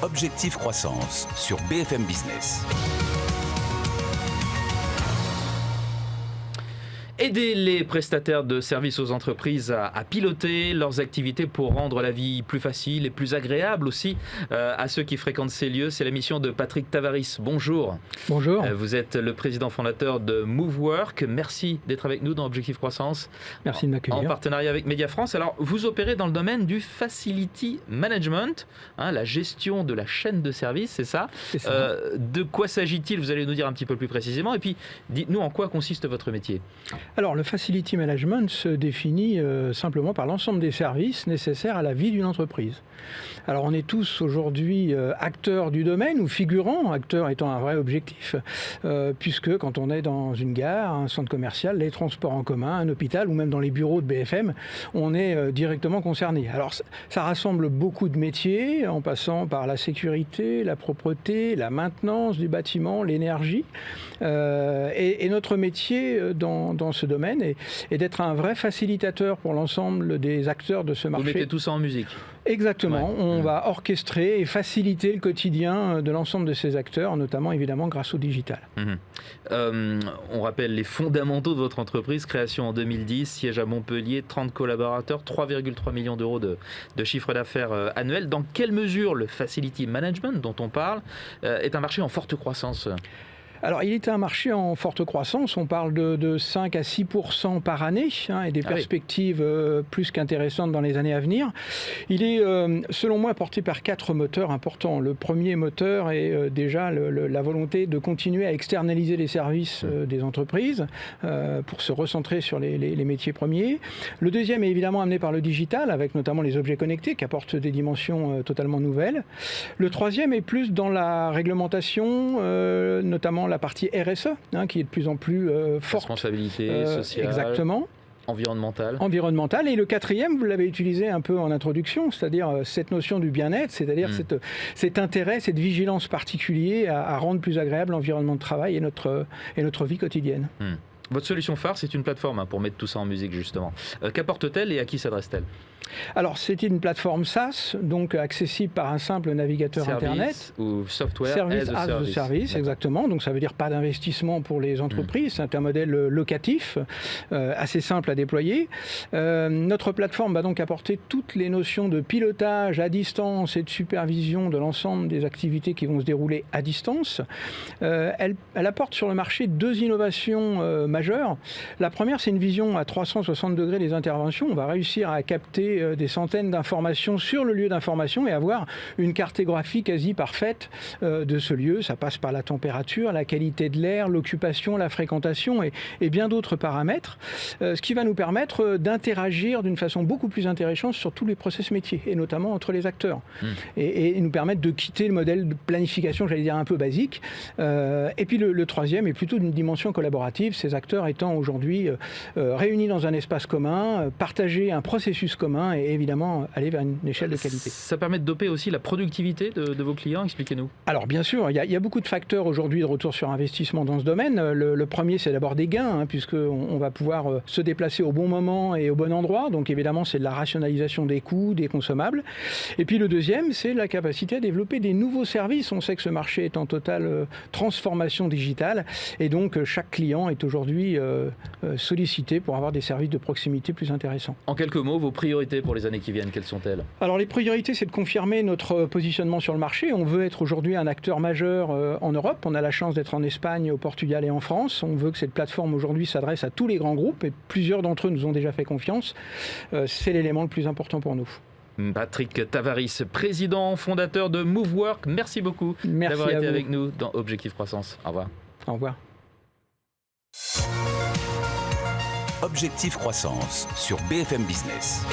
Objectif Croissance sur BFM Business. Aider les prestataires de services aux entreprises à piloter leurs activités pour rendre la vie plus facile et plus agréable aussi à ceux qui fréquentent ces lieux. C'est la mission de Patrick Tavaris. Bonjour. Bonjour. Vous êtes le président fondateur de MoveWork. Merci d'être avec nous dans Objectif Croissance. Merci de m'accueillir. En partenariat avec Média France. Alors, vous opérez dans le domaine du Facility Management, la gestion de la chaîne de services, c'est ça ? C'est ça. De quoi s'agit-il ? Vous allez nous dire un petit peu plus précisément. Et puis, dites-nous en quoi consiste votre métier ? Alors, le Facility Management se définit simplement par l'ensemble des services nécessaires à la vie d'une entreprise. Alors, on est tous aujourd'hui acteurs du domaine ou figurants, acteurs étant un vrai objectif, puisque quand on est dans une gare, un centre commercial, les transports en commun, un hôpital ou même dans les bureaux de BFM, on est directement concerné. Alors, ça rassemble beaucoup de métiers, en passant par la sécurité, la propreté, la maintenance du bâtiment, l'énergie. Et notre métier dans ce domaine est d'être un vrai facilitateur pour l'ensemble des acteurs de ce marché. Vous mettez tout ça en musique ? Exactement. Ouais. On va orchestrer et faciliter le quotidien de l'ensemble de ces acteurs, notamment évidemment grâce au digital. On rappelle les fondamentaux de votre entreprise, création en 2010, siège à Montpellier, 30 collaborateurs, 3,3 millions d'euros de chiffre d'affaires annuel. Dans quelle mesure le Facility Management dont on parle est un marché en forte croissance ? Alors, il est un marché en forte croissance. On parle de 5 à 6% par année et des perspectives plus qu'intéressantes dans les années à venir. Il est, selon moi, porté par 4 moteurs importants. Le premier moteur est déjà la volonté de continuer à externaliser les services des entreprises pour se recentrer sur les métiers premiers. Le deuxième est évidemment amené par le digital, avec notamment les objets connectés qui apportent des dimensions totalement nouvelles. Le troisième est plus dans la réglementation, notamment la partie RSE, qui est de plus en plus forte. Responsabilité sociale. Exactement. Environnementale. Et le quatrième, vous l'avez utilisé un peu en introduction, c'est-à-dire cette notion du bien-être, c'est-à-dire cet intérêt, cette vigilance particulière à rendre plus agréable l'environnement de travail et notre vie quotidienne. Votre solution phare, c'est une plateforme pour mettre tout ça en musique, justement. Qu'apporte-t-elle et à qui s'adresse-t-elle ? Alors, c'est une plateforme SaaS, donc accessible par un simple navigateur Internet. Ou software Service as a service, exactement. Donc, ça veut dire pas d'investissement pour les entreprises. C'est un modèle locatif, assez simple à déployer. Notre plateforme va donc apporter toutes les notions de pilotage à distance et de supervision de l'ensemble des activités qui vont se dérouler à distance. Elle apporte sur le marché 2 innovations majeures. La première, c'est une vision à 360 degrés des interventions. On va réussir à capter des centaines d'informations sur le lieu d'information et avoir une cartographie quasi parfaite de ce lieu. Ça passe par la température, la qualité de l'air, l'occupation, la fréquentation et bien d'autres paramètres, ce qui va nous permettre d'interagir d'une façon beaucoup plus intéressante sur tous les process métiers et notamment entre les acteurs et nous permettre de quitter le modèle de planification, j'allais dire un peu basique. Et puis le troisième est plutôt d'une dimension collaborative, ces acteurs étant aujourd'hui réunis dans un espace commun, partager un processus commun et évidemment aller vers une échelle de qualité. Ça permet de doper aussi la productivité de vos clients, expliquez-nous. Alors bien sûr, il y a beaucoup de facteurs aujourd'hui de retour sur investissement dans ce domaine. Le premier, c'est d'abord des gains, puisqu'on va pouvoir se déplacer au bon moment et au bon endroit. Donc évidemment, c'est de la rationalisation des coûts, des consommables. Et puis le deuxième, c'est la capacité à développer des nouveaux services. On sait que ce marché est en totale transformation digitale et donc chaque client est aujourd'hui sollicité pour avoir des services de proximité plus intéressants. En quelques mots, vos priorités pour les années qui viennent, quelles sont-elles ? Alors les priorités, c'est de confirmer notre positionnement sur le marché. On veut être aujourd'hui un acteur majeur en Europe. On a la chance d'être en Espagne, au Portugal et en France. On veut que cette plateforme aujourd'hui s'adresse à tous les grands groupes et plusieurs d'entre eux nous ont déjà fait confiance. C'est l'élément le plus important pour nous. Patrick Tavaris, président fondateur de MoveWork. Merci beaucoup d'avoir été avec nous dans Objectif Croissance. Au revoir. Au revoir. Objectif Croissance sur BFM Business.